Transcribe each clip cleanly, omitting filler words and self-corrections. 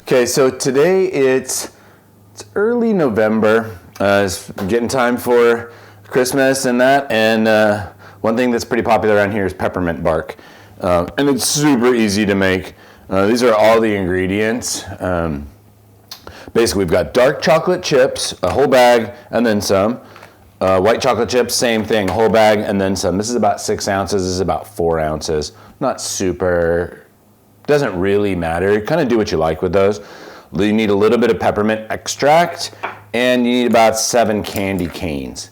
Okay, so today it's early November. It's getting time for Christmas and that. And one thing that's pretty popular around here is peppermint bark. And it's super easy to make. These are all the ingredients. Basically, we've got dark chocolate chips, a whole bag, and then some. White chocolate chips, same thing, whole bag, and then some. This is about 6 ounces. This is about 4 ounces. Not super, doesn't really matter. Kind of do what you like with those. You need a little bit of peppermint extract, and you need about 7 candy canes.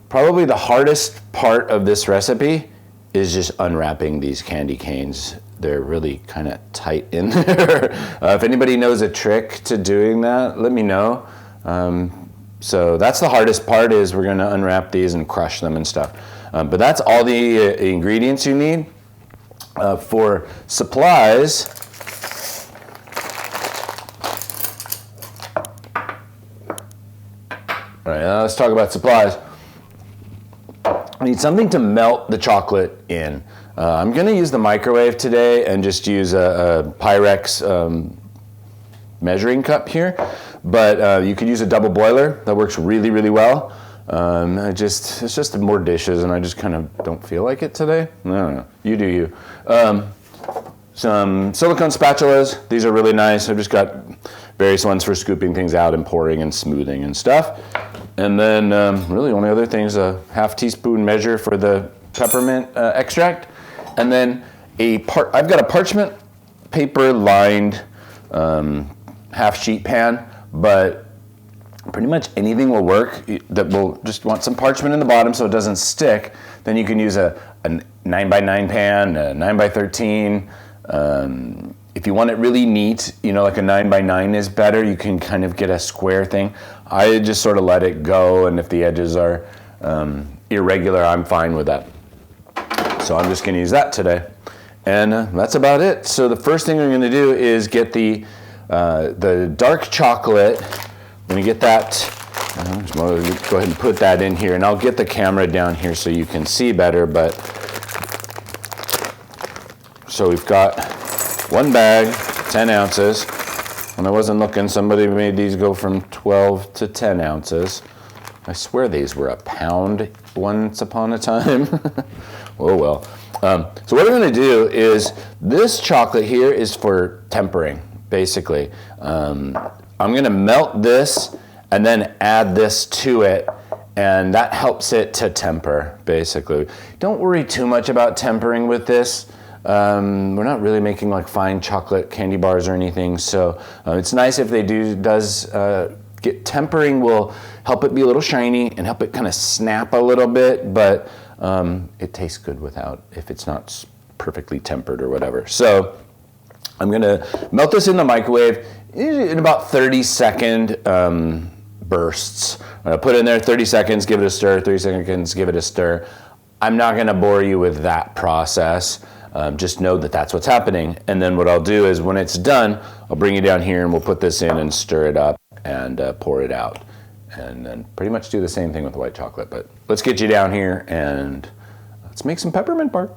Probably the hardest part of this recipe is just unwrapping these candy canes. They're really kind of tight in there. If anybody knows a trick to doing that, let me know. So that's the hardest part, is we're gonna unwrap these and crush them and stuff. But that's all the ingredients you need. For supplies, all right, now let's talk about supplies. I need something to melt the chocolate in. I'm gonna use the microwave today and just use a Pyrex measuring cup here, but you could use a double boiler. That works really, really well. It's just more dishes, and I just kind of don't feel like it today. I don't know, you do you. Some silicone spatulas. These are really nice. I've just got various ones for scooping things out and pouring and smoothing and stuff. And then really only other things, a half teaspoon measure for the peppermint extract. And then I've got a parchment paper lined half sheet pan, but pretty much anything will work that will just want some parchment in the bottom so it doesn't stick. Then you can use a 9x9 pan, a 9x13. If you want it really neat, like a 9x9 is better, you can kind of get a square thing. I just sort of let it go, and if the edges are irregular, I'm fine with that. So I'm just gonna use that today. And that's about it. So the first thing I'm gonna do is get the dark chocolate. I'm gonna get that, go ahead and put that in here, and I'll get the camera down here so you can see better. But so we've got 1 bag, 10 ounces. When I wasn't looking, somebody made these go from 12 to 10 ounces. I swear these were a pound once upon a time. Oh well. So what I'm gonna do is, this chocolate here is for tempering, basically. I'm gonna melt this and then add this to it, and that helps it to temper, basically. Don't worry too much about tempering with this. We're not really making like fine chocolate candy bars or anything, so it's nice if they does get tempering. Will help it be a little shiny and help it kind of snap a little bit, but it tastes good without, if it's not perfectly tempered or whatever. So I'm gonna melt this in the microwave in about 30-second bursts. I'm gonna put it in there 30 seconds, give it a stir, 30 seconds, give it a stir. I'm not gonna bore you with that process. Just know that that's what's happening. And then what I'll do is, when it's done, I'll bring you down here and we'll put this in and stir it up and pour it out. And then pretty much do the same thing with white chocolate. But let's get you down here and let's make some peppermint bark.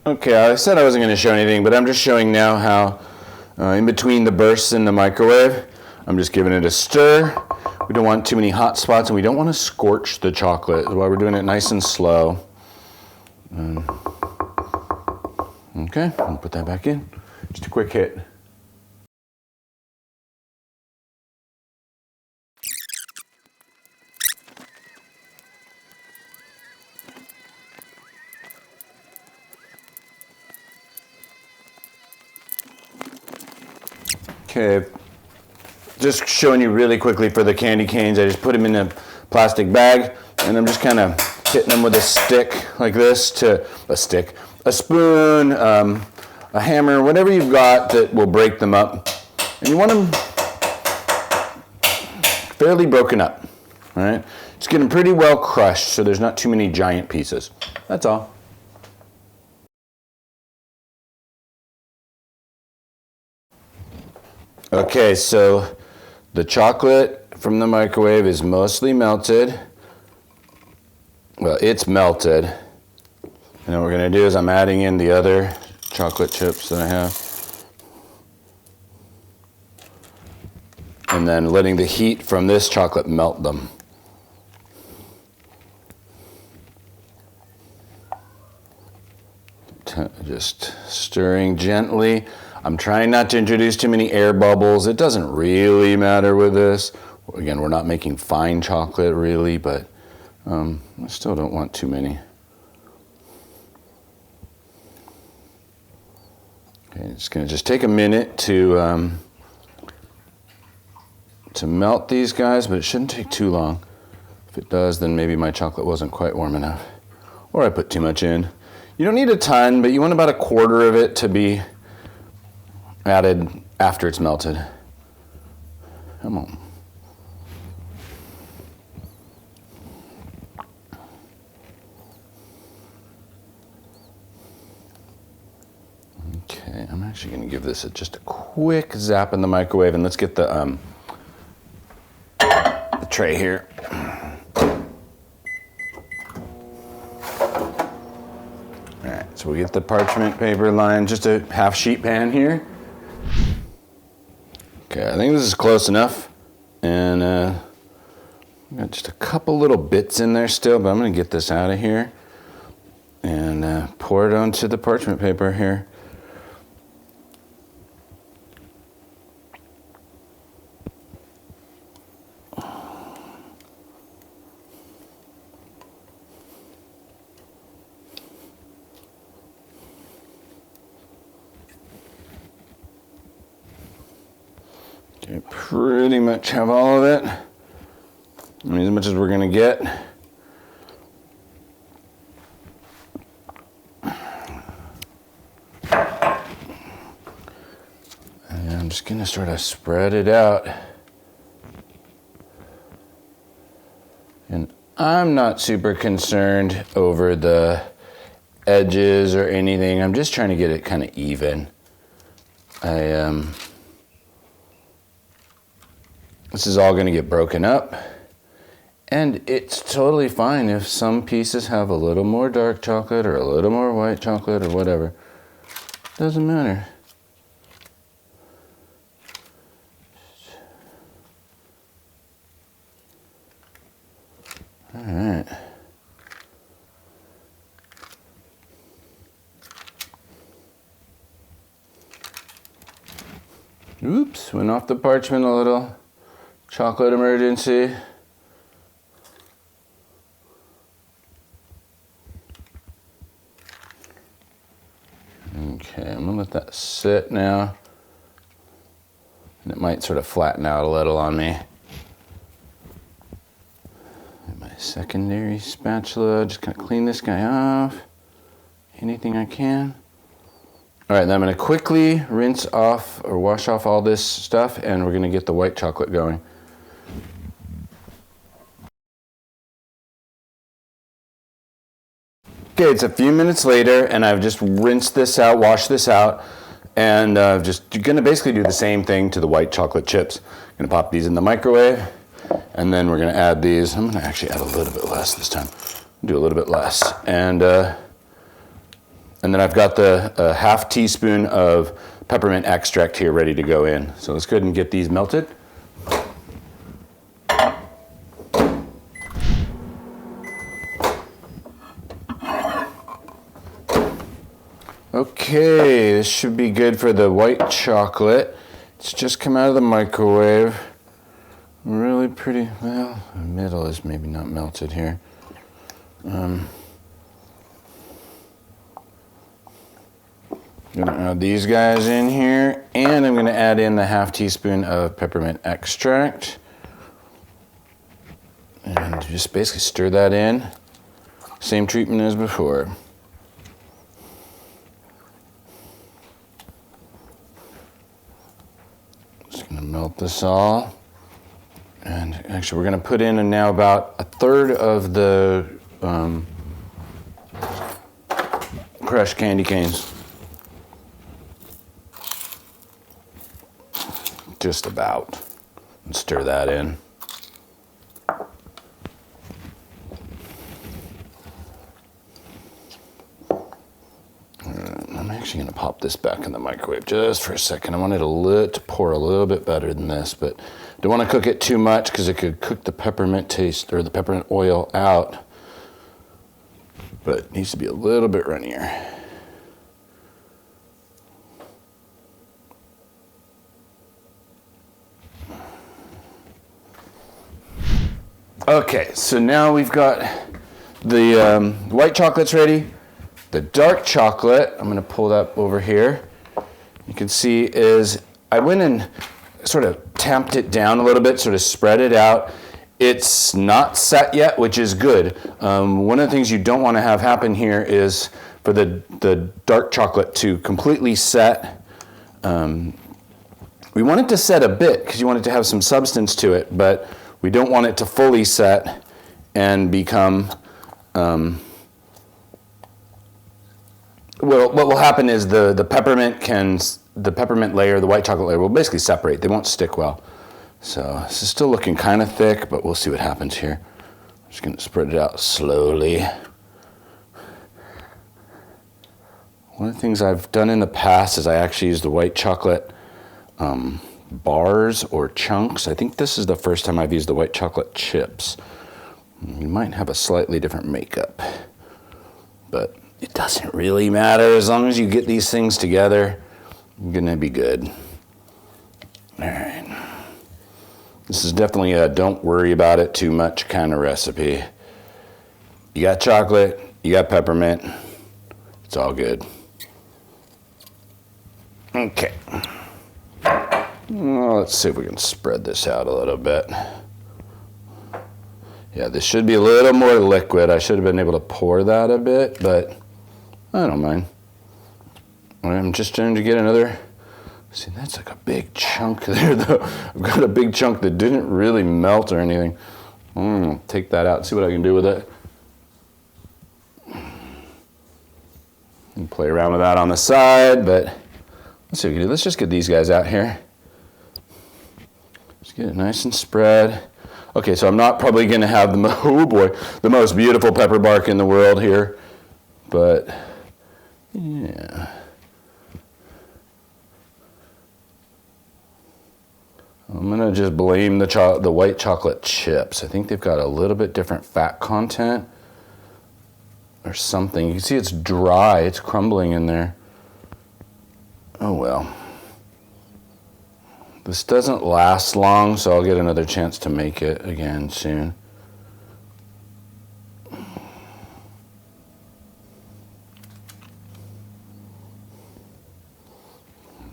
Okay, I said I wasn't going to show anything, but I'm just showing now how in between the bursts in the microwave, I'm just giving it a stir. We don't want too many hot spots, and we don't want to scorch the chocolate. That's why we're doing it nice and slow. Okay, I'll put that back in. Just a quick hit. Okay, just showing you really quickly for the candy canes. I just put them in a plastic bag, and I'm just kind of hitting them with a stick like this, a spoon, a hammer, whatever you've got that will break them up. And you want them fairly broken up, all right? Just get them pretty well crushed so there's not too many giant pieces. That's all. Okay, so the chocolate from the microwave is mostly melted. Well, it's melted. And then what we're gonna do is I'm adding in the other chocolate chips that I have. And then letting the heat from this chocolate melt them. Just stirring gently. I'm trying not to introduce too many air bubbles. It doesn't really matter with this. Again, we're not making fine chocolate really, but I still don't want too many. Okay, it's gonna just take a minute to melt these guys, but it shouldn't take too long. If it does, then maybe my chocolate wasn't quite warm enough, or I put too much in. You don't need a ton, but you want about 1/4 of it to be added after it's melted. Come on. Okay, I'm actually going to give this just a quick zap in the microwave, and let's get the tray here. Alright, so we get the parchment paper lined, just a half sheet pan here. Okay, I think this is close enough, and got just a couple little bits in there still, but I'm going to get this out of here and pour it onto the parchment paper here. Okay, pretty much have all of it. I mean, as much as we're gonna get. And I'm just gonna sort of spread it out. And I'm not super concerned over the edges or anything. I'm just trying to get it kind of even. This is all going to get broken up, and it's totally fine if some pieces have a little more dark chocolate or a little more white chocolate or whatever. Doesn't matter. All right. Oops, went off the parchment a little. Chocolate emergency. Okay, I'm gonna let that sit now. And it might sort of flatten out a little on me. And my secondary spatula, just gonna clean this guy off. Anything I can. All right, then I'm gonna quickly rinse off or wash off all this stuff, and we're gonna get the white chocolate going. Okay, it's a few minutes later, and I've just rinsed this out, washed this out, and just gonna basically do the same thing to the white chocolate chips. Gonna pop these in the microwave, and then we're gonna add these. I'm gonna actually add a little bit less this time. Do a little bit less, and then I've got the ½ teaspoon of peppermint extract here ready to go in. So let's go ahead and get these melted. Okay, this should be good for the white chocolate. It's just come out of the microwave. Really pretty, well, the middle is maybe not melted here. I'm gonna add these guys in here, and I'm gonna add in the ½ teaspoon of peppermint extract. And just basically stir that in. Same treatment as before. Just gonna melt this all. And actually we're gonna put in now about 1/3 of the crushed candy canes. Just about. And stir that in. actually going to pop this back in the microwave just for a second. I want it to pour a little bit better than this, but don't want to cook it too much because it could cook the peppermint taste or the peppermint oil out. But it needs to be a little bit runnier. Okay, so now we've got the white chocolate's ready. The dark chocolate, I'm going to pull that over here. You can see is I went and sort of tamped it down a little bit, sort of spread it out. It's not set yet, which is good. One of the things you don't want to have happen here is for the dark chocolate to completely set. We want it to set a bit because you want it to have some substance to it, but we don't want it to fully set and become, what will happen is the peppermint layer, the white chocolate layer will basically separate. They won't stick well. So this is still looking kind of thick, but we'll see what happens here. I'm just going to spread it out slowly. One of the things I've done in the past is I actually use the white chocolate bars or chunks. I think this is the first time I've used the white chocolate chips. You might have a slightly different makeup, but it doesn't really matter. As long as you get these things together, you're gonna be good. All right. This is definitely a don't worry about it too much kind of recipe. You got chocolate, you got peppermint, it's all good. Okay. Well, let's see if we can spread this out a little bit. Yeah, this should be a little more liquid. I should have been able to pour that a bit, but I don't mind. I'm just trying to get another. See, that's like a big chunk there, though. I've got a big chunk that didn't really melt or anything. Take that out and see what I can do with it. And play around with that on the side, but let's see what we can do. Let's just get these guys out here. Just get it nice and spread. Okay, so I'm not probably going to have the most beautiful pepper bark in the world here, but yeah. I'm going to just blame the white chocolate chips. I think they've got a little bit different fat content or something. You can see it's dry. It's crumbling in there. Oh, well. This doesn't last long, so I'll get another chance to make it again soon.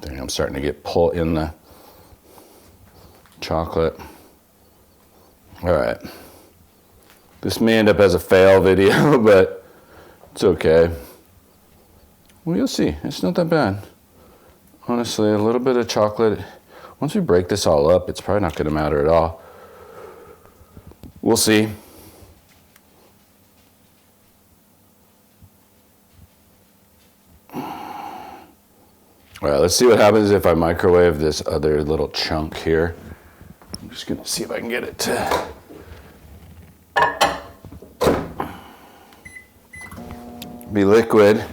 There, I'm starting to get pull in the chocolate. All right. This may end up as a fail video, but it's okay. Well, you'll see. It's not that bad. Honestly, a little bit of chocolate. Once we break this all up, it's probably not going to matter at all. We'll see. All right, let's see what happens if I microwave this other little chunk here. I'm just going to see if I can get it to be liquid.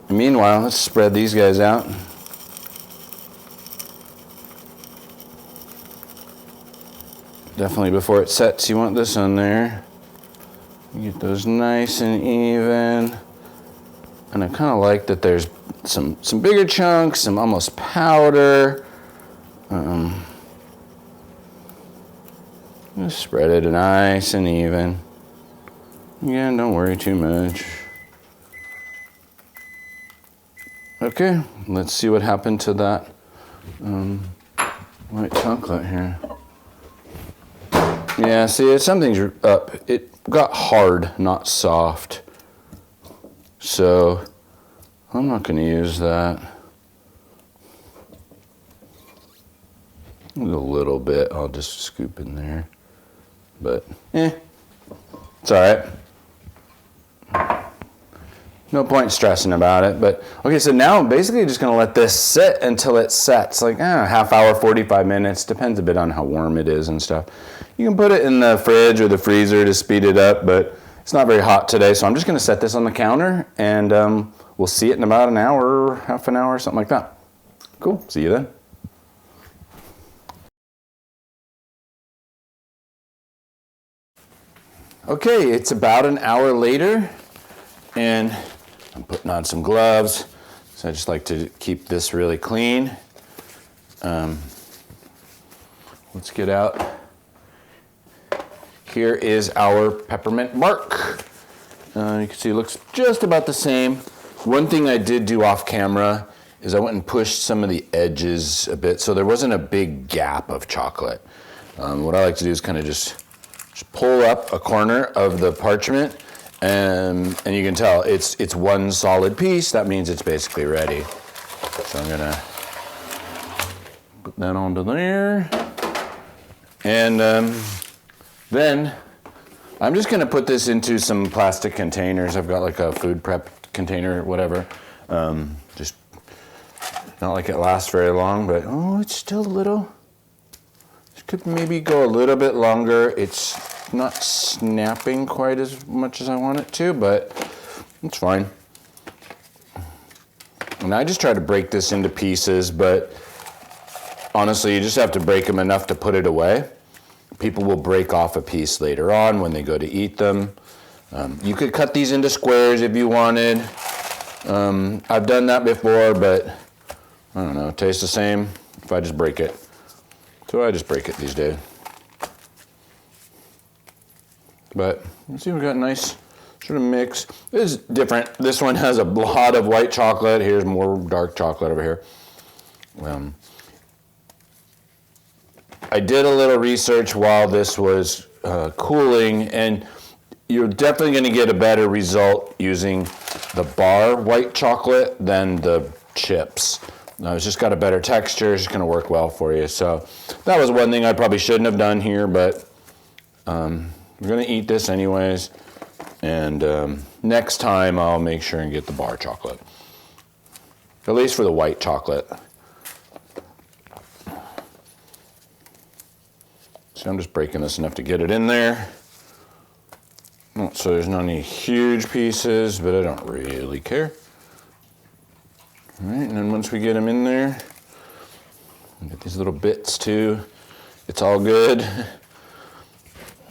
Meanwhile, let's spread these guys out. Definitely before it sets, you want this on there. Get those nice and even. And I kind of like that there's some bigger chunks, some almost powder. Just spread it nice and even. Again, don't worry too much. Okay, let's see what happened to that white chocolate here. Yeah, see, something's up. It got hard, not soft. So I'm not going to use that. A little bit, I'll just scoop in there. But, it's all right. No point stressing about it. But, okay, so now I'm basically just going to let this sit until it sets. Like, half hour, 45 minutes. Depends a bit on how warm it is and stuff. You can put it in the fridge or the freezer to speed it up, but it's not very hot today. So I'm just going to set this on the counter, and we'll see it in about an hour, half an hour, something like that. Cool, see you then. Okay, it's about an hour later, and I'm putting on some gloves. So I just like to keep this really clean. Let's get out. Here is our peppermint bark. You can see it looks just about the same. One thing I did do off camera is I went and pushed some of the edges a bit so there wasn't a big gap of chocolate. What I like to do is kind of just pull up a corner of the parchment, and you can tell it's one solid piece. That means it's basically ready. So I'm gonna put that onto there. And then I'm just gonna put this into some plastic containers. I've got like a food prep container, whatever. Just not like it lasts very long, but oh, it's still a little. It could maybe go a little bit longer. It's not snapping quite as much as I want it to, but it's fine. And I just try to break this into pieces, but honestly, you just have to break them enough to put it away. People will break off a piece later on when they go to eat them. You could cut these into squares if you wanted. I've done that before, but I don't know, it tastes the same if I just break it. So I just break it these days. But you see, we've got a nice sort of mix. This is different. This one has a lot of white chocolate. Here's more dark chocolate over here. I did a little research while this was cooling, and you're definitely going to get a better result using the bar white chocolate than the chips. It's just got a better texture. It's just going to work well for you. So that was one thing I probably shouldn't have done here, but we're going to eat this anyways. And next time I'll make sure and get the bar chocolate, at least for the white chocolate. So I'm just breaking this enough to get it in there. So there's not any huge pieces, but I don't really care. All right, and then once we get them in there, get these little bits too. It's all good.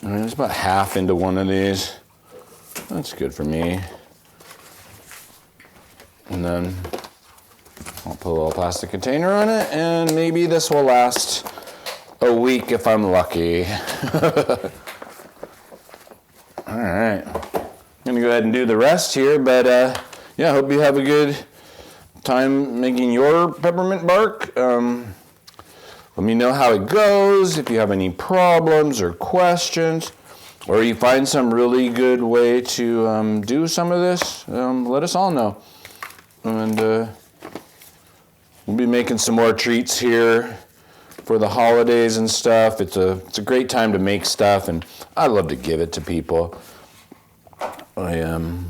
All right, it's about half into one of these. That's good for me. And then I'll put a little plastic container on it, and maybe this will last a week if I'm lucky. All right, I'm gonna go ahead and do the rest here, but yeah, I hope you have a good time making your peppermint bark. Let me know how it goes, if you have any problems or questions, or you find some really good way to do some of this, let us all know. And we'll be making some more treats here for the holidays and stuff. It's a great time to make stuff, and I love to give it to people. Kind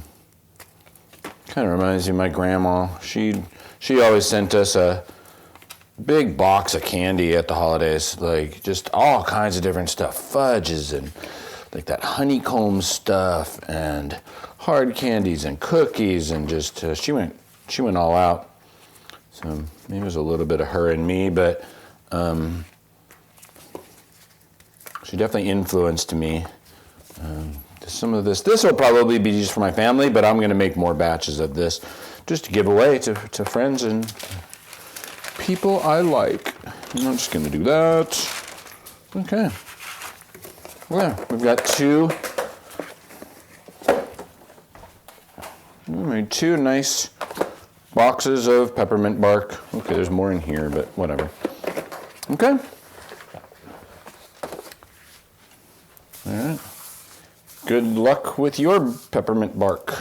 of reminds me of my grandma. She always sent us a big box of candy at the holidays, like just all kinds of different stuff, fudges and like that honeycomb stuff and hard candies and cookies, and just she went all out. So maybe it was a little bit of her and me, but she definitely influenced me. Some of this will probably be just for my family, but I'm going to make more batches of this just to give away to friends and people I like. And I'm just going to do that. Okay. Well, yeah, we've got two nice boxes of peppermint bark. Okay, there's more in here, but whatever. Okay. All right. Good luck with your peppermint bark.